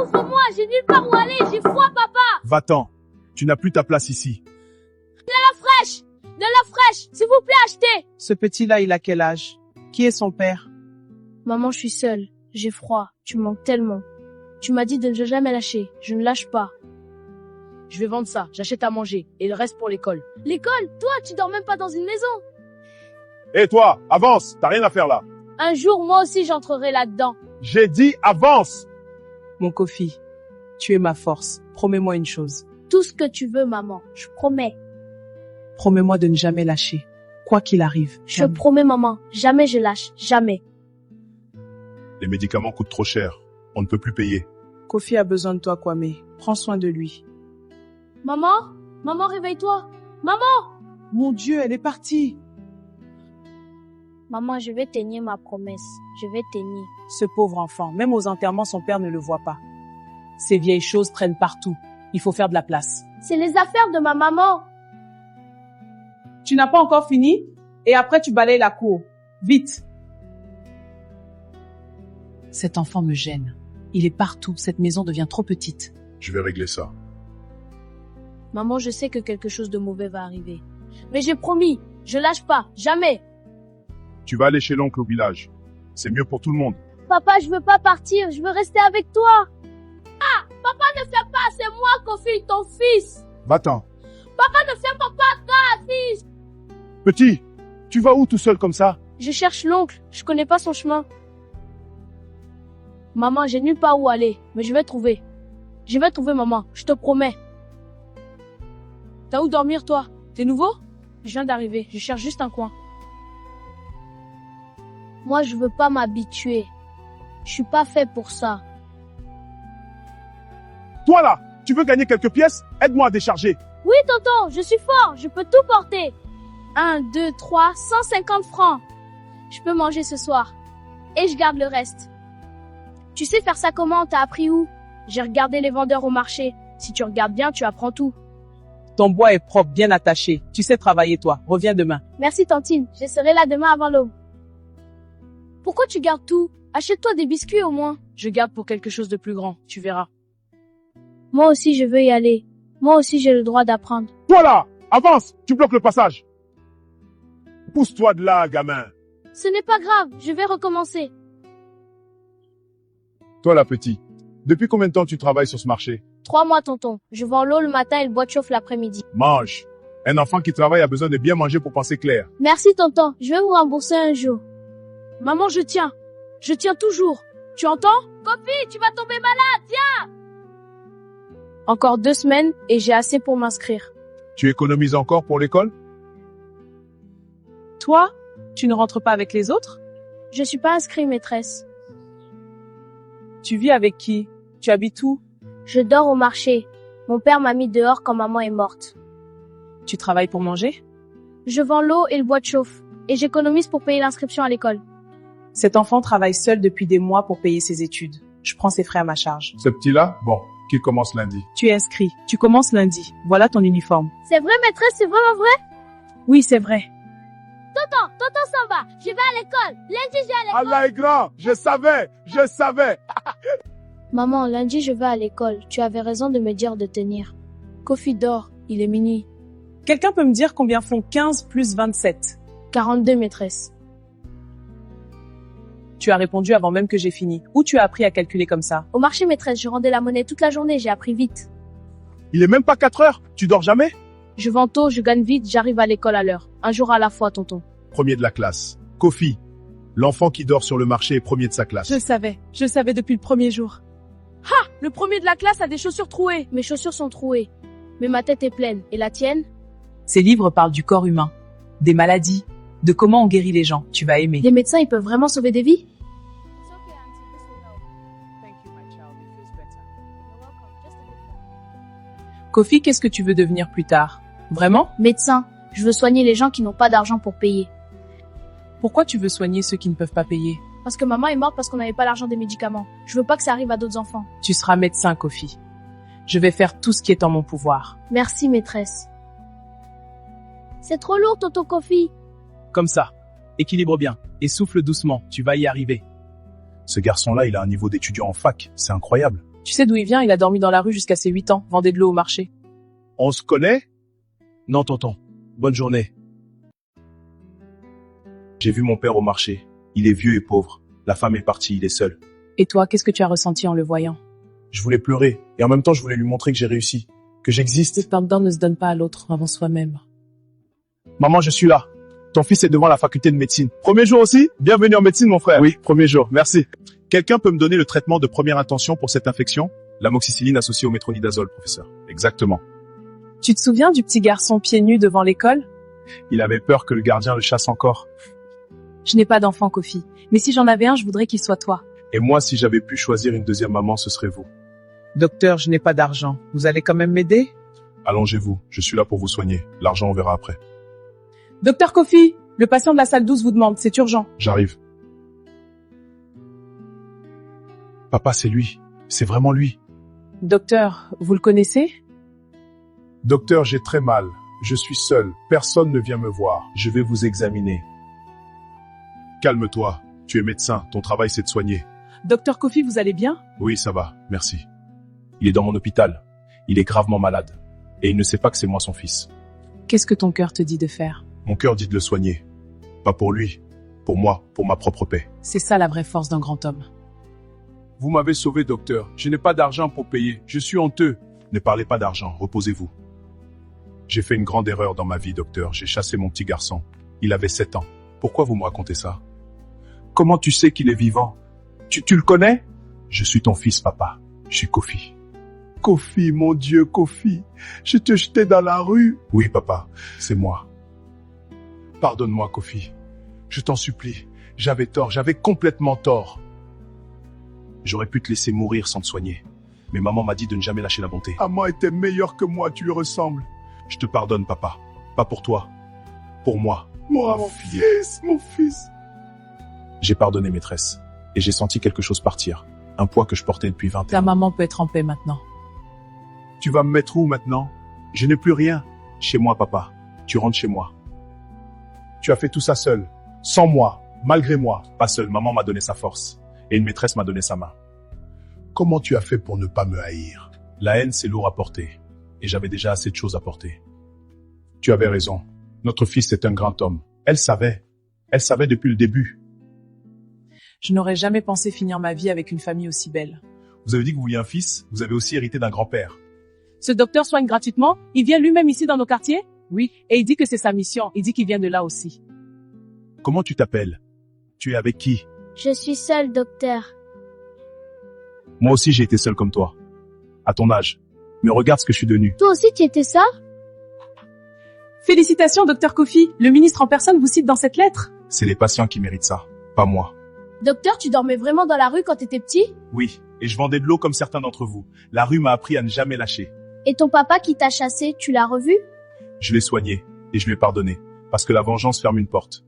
ouvre-moi, j'ai nulle part où aller, j'ai froid, papa. Va-t'en. Tu n'as plus ta place ici. De la fraîche, s'il vous plaît, achetez. Ce petit-là, il a quel âge? Qui est son père? Maman, je suis seule. J'ai froid. Tu me manques tellement. Tu m'as dit de ne jamais lâcher. Je ne lâche pas. Je vais vendre ça, j'achète à manger, et le reste pour l'école. L'école? Toi, tu dors même pas dans une maison. Hé toi, avance, t'as rien à faire là. Un jour, moi aussi, j'entrerai là-dedans. J'ai dit avance. Mon Kofi, tu es ma force. Promets-moi une chose. Tout ce que tu veux, maman. Je promets. Promets-moi de ne jamais lâcher. Quoi qu'il arrive. Je promets, maman. Jamais je lâche. Jamais. Les médicaments coûtent trop cher. On ne peut plus payer. Kofi a besoin de toi, Kwame. Prends soin de lui. Maman? Maman, réveille-toi. Maman! Mon Dieu, elle est partie. Maman, je vais tenir ma promesse. Je vais tenir. Ce pauvre enfant, même aux enterrements, son père ne le voit pas. Ces vieilles choses traînent partout. Il faut faire de la place. C'est les affaires de ma maman. Tu n'as pas encore fini? Et après, tu balayes la cour. Vite. Cet enfant me gêne. Il est partout. Cette maison devient trop petite. Je vais régler ça. Maman, je sais que quelque chose de mauvais va arriver. Mais j'ai promis. Je lâche pas. Jamais. Tu vas aller chez l'oncle au village. C'est mieux pour tout le monde. Papa, je veux pas partir. Je veux rester avec toi. Ah! Papa, ne fais pas. C'est moi, Kofi, ton fils. Va-t'en. Papa, ne fais pas ça, fils. Petit, tu vas où tout seul comme ça? Je cherche l'oncle. Je connais pas son chemin. Maman, j'ai nulle part où aller. Mais je vais trouver. Je vais trouver, maman. Je te promets. T'as où dormir, toi? T'es nouveau? Je viens d'arriver. Je cherche juste un coin. Moi, je veux pas m'habituer. Je suis pas fait pour ça. Toi là, tu veux gagner quelques pièces? Aide-moi à décharger. Oui, tonton, je suis fort. Je peux tout porter. 1, 2, 3, 150 francs. Je peux manger ce soir. Et je garde le reste. Tu sais faire ça comment? T'as appris où? J'ai regardé les vendeurs au marché. Si tu regardes bien, tu apprends tout. Ton bois est propre, bien attaché. Tu sais travailler, toi. Reviens demain. Merci, tantine. Je serai là demain avant l'aube. Pourquoi tu gardes tout? Achète-toi des biscuits au moins. Je garde pour quelque chose de plus grand, tu verras. Moi aussi, je veux y aller. Moi aussi, j'ai le droit d'apprendre. Toi là, avance, tu bloques le passage. Pousse-toi de là, gamin. Ce n'est pas grave, je vais recommencer. Toi là, petit, depuis combien de temps tu travailles sur ce marché? 3 mois, tonton. Je vends l'eau le matin et le bois de chauffe l'après-midi. Mange. Un enfant qui travaille a besoin de bien manger pour penser clair. Merci, tonton. Je vais vous rembourser un jour. Maman, je tiens. Je tiens toujours. Tu entends? Kofi, tu vas tomber malade, tiens! Encore 2 semaines et j'ai assez pour m'inscrire. Tu économises encore pour l'école? Toi, tu ne rentres pas avec les autres? Je suis pas inscrit, maîtresse. Tu vis avec qui? Tu habites où? Je dors au marché. Mon père m'a mis dehors quand maman est morte. Tu travailles pour manger? Je vends l'eau et le bois de chauffe. Et j'économise pour payer l'inscription à l'école. Cet enfant travaille seul depuis des mois pour payer ses études. Je prends ses frais à ma charge. Ce petit-là, bon, qu'il commence lundi. Tu es inscrit. Tu commences lundi. Voilà ton uniforme. C'est vrai, maîtresse, c'est vraiment vrai? Oui, c'est vrai. Tonton s'en va. Je vais à l'école. Lundi, je vais à l'école. Allah est grand, je savais. Maman, lundi, je vais à l'école. Tu avais raison de me dire de tenir. Kofi dort, il est minuit. Quelqu'un peut me dire combien font 15 plus 27? 42, maîtresse. Tu as répondu avant même que j'ai fini. Où tu as appris à calculer comme ça? Au marché, maîtresse, je rendais la monnaie toute la journée. J'ai appris vite. Il est même pas 4 heures, tu dors jamais? Je vends tôt, je gagne vite, j'arrive à l'école à l'heure. Un jour à la fois, tonton. Premier de la classe. Kofi, l'enfant qui dort sur le marché est premier de sa classe. Je savais depuis le premier jour. Ha! Le premier de la classe a des chaussures trouées. Mes chaussures sont trouées. Mais ma tête est pleine. Et la tienne? Ces livres parlent du corps humain, des maladies, de comment on guérit les gens. Tu vas aimer. Les médecins, ils peuvent vraiment sauver des vies? Kofi, qu'est-ce que tu veux devenir plus tard? Vraiment? Médecin. Je veux soigner les gens qui n'ont pas d'argent pour payer. Pourquoi tu veux soigner ceux qui ne peuvent pas payer? Parce que maman est morte parce qu'on n'avait pas l'argent des médicaments. Je veux pas que ça arrive à d'autres enfants. Tu seras médecin, Kofi. Je vais faire tout ce qui est en mon pouvoir. Merci, maîtresse. C'est trop lourd, tonton Kofi. Comme ça. Équilibre bien. Et souffle doucement. Tu vas y arriver. Ce garçon-là, il a un niveau d'étudiant en fac. C'est incroyable. Tu sais d'où il vient? Il a dormi dans la rue jusqu'à ses 8 ans, vendait de l'eau au marché. On se connaît? Non, tonton. Bonne journée. J'ai vu mon père au marché. Il est vieux et pauvre. La femme est partie, il est seul. Et toi, qu'est-ce que tu as ressenti en le voyant? Je voulais pleurer. Et en même temps, je voulais lui montrer que j'ai réussi. Que j'existe. Le pardon ne se donne pas à l'autre avant soi-même. Maman, je suis là. Ton fils est devant la faculté de médecine. Premier jour aussi? Bienvenue en médecine, mon frère. Oui, premier jour. Merci. Quelqu'un peut me donner le traitement de première intention pour cette infection? L'amoxicilline associée au métronidazole, professeur. Exactement. Tu te souviens du petit garçon pieds nus devant l'école? Il avait peur que le gardien le chasse encore. Je n'ai pas d'enfant, Kofi. Mais si j'en avais un, je voudrais qu'il soit toi. Et moi, si j'avais pu choisir une deuxième maman, ce serait vous. Docteur, je n'ai pas d'argent. Vous allez quand même m'aider? Allongez-vous. Je suis là pour vous soigner. L'argent, on verra après. Docteur Kofi, le patient de la salle 12 vous demande, c'est urgent. J'arrive. Papa, c'est lui. C'est vraiment lui. Docteur, vous le connaissez? Docteur, j'ai très mal. Je suis seul. Personne ne vient me voir. Je vais vous examiner. Calme-toi. Tu es médecin. Ton travail, c'est de soigner. Docteur Kofi, vous allez bien? Oui, ça va. Merci. Il est dans mon hôpital. Il est gravement malade. Et il ne sait pas que c'est moi son fils. Qu'est-ce que ton cœur te dit de faire? Mon cœur dit de le soigner. Pas pour lui. Pour moi. Pour ma propre paix. C'est ça la vraie force d'un grand homme. Vous m'avez sauvé, docteur. Je n'ai pas d'argent pour payer. Je suis honteux. Ne parlez pas d'argent. Reposez-vous. J'ai fait une grande erreur dans ma vie, docteur. J'ai chassé mon petit garçon. Il avait 7 ans. Pourquoi vous me racontez ça? Comment tu sais qu'il est vivant? Tu le connais? Je suis ton fils, papa. Je suis Kofi. Kofi, mon Dieu, Kofi. Je te jetais dans la rue. Oui, papa. C'est moi. Pardonne-moi, Kofi. Je t'en supplie. J'avais tort. J'avais complètement tort. J'aurais pu te laisser mourir sans te soigner. Mais maman m'a dit de ne jamais lâcher la bonté. Maman était meilleure que moi, tu lui ressembles. Je te pardonne, papa. Pas pour toi. Pour moi. Mon fils, mon fils. J'ai pardonné, maîtresse. Et j'ai senti quelque chose partir. Un poids que je portais depuis 20 ans. Ta maman peut être en paix maintenant. Tu vas me mettre où maintenant? Je n'ai plus rien. Chez moi, papa. Tu rentres chez moi. Tu as fait tout ça seul. Sans moi. Malgré moi. Pas seul. Maman m'a donné sa force. Et une maîtresse m'a donné sa main. Comment tu as fait pour ne pas me haïr? La haine, c'est lourd à porter. Et j'avais déjà assez de choses à porter. Tu avais raison. Notre fils est un grand homme. Elle savait. Elle savait depuis le début. Je n'aurais jamais pensé finir ma vie avec une famille aussi belle. Vous avez dit que vous vouliez un fils, vous avez aussi hérité d'un grand-père. Ce docteur soigne gratuitement? Il vient lui-même ici dans nos quartiers? Oui, et il dit que c'est sa mission. Il dit qu'il vient de là aussi. Comment tu t'appelles? Tu es avec qui? Je suis seule, docteur. Moi aussi j'ai été seul comme toi. À ton âge. Mais regarde ce que je suis devenu. Toi aussi, tu étais ça? Félicitations, docteur Kofi. Le ministre en personne vous cite dans cette lettre. C'est les patients qui méritent ça, pas moi. Docteur, tu dormais vraiment dans la rue quand t'étais petit? Oui, et je vendais de l'eau comme certains d'entre vous. La rue m'a appris à ne jamais lâcher. Et ton papa qui t'a chassé, tu l'as revu? Je l'ai soigné, et je lui ai pardonné, parce que la vengeance ferme une porte.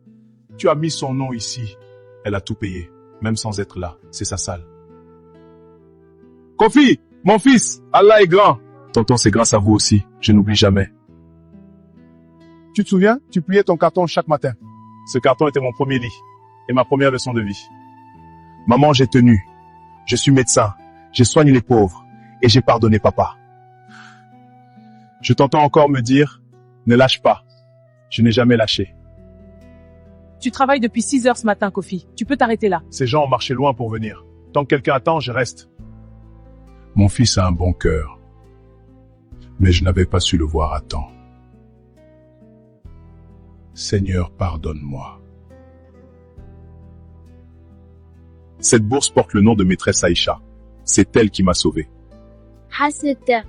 Tu as mis son nom ici. Elle a tout payé, même sans être là. C'est sa salle. Kofi, mon fils, Allah est grand. Tonton, c'est grâce à vous aussi. Je n'oublie jamais. Tu te souviens? Tu pliais ton carton chaque matin. Ce carton était mon premier lit et ma première leçon de vie. Maman, j'ai tenu. Je suis médecin. J'ai soigné les pauvres et j'ai pardonné papa. Je t'entends encore me dire, ne lâche pas. Je n'ai jamais lâché. Tu travailles depuis 6 heures ce matin, Kofi. Tu peux t'arrêter là. Ces gens ont marché loin pour venir. Tant que quelqu'un attend, je reste. Mon fils a un bon cœur. Mais je n'avais pas su le voir à temps. Seigneur, pardonne-moi. Cette bourse porte le nom de maîtresse Aïcha. C'est elle qui m'a sauvé. Hasneta.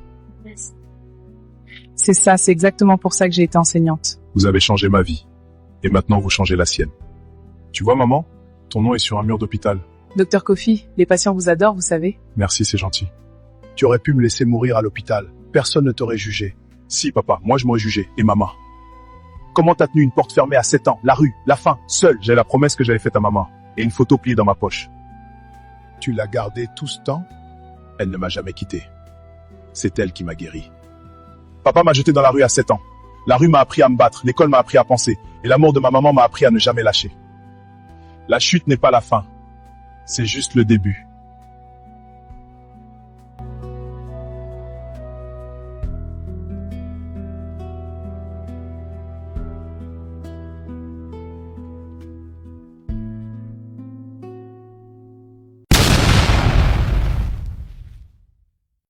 C'est ça, c'est exactement pour ça que j'ai été enseignante. Vous avez changé ma vie. Et maintenant, vous changez la sienne. Tu vois, maman? Ton nom est sur un mur d'hôpital. Docteur Kofi, les patients vous adorent, vous savez. Merci, c'est gentil. Tu aurais pu me laisser mourir à l'hôpital. Personne ne t'aurait jugé. Si, papa, moi je m'aurais jugé. Et maman? Comment t'as tenu une porte fermée à 7 ans? La rue, la faim, seul. J'ai la promesse que j'avais faite à maman. Et une photo pliée dans ma poche. Tu l'as gardée tout ce temps? Elle ne m'a jamais quitté. C'est elle qui m'a guéri. Papa m'a jeté dans la rue à 7 ans. La rue m'a appris à me battre, l'école m'a appris à penser. Et l'amour de ma maman m'a appris à ne jamais lâcher. La chute n'est pas la fin. C'est juste le début.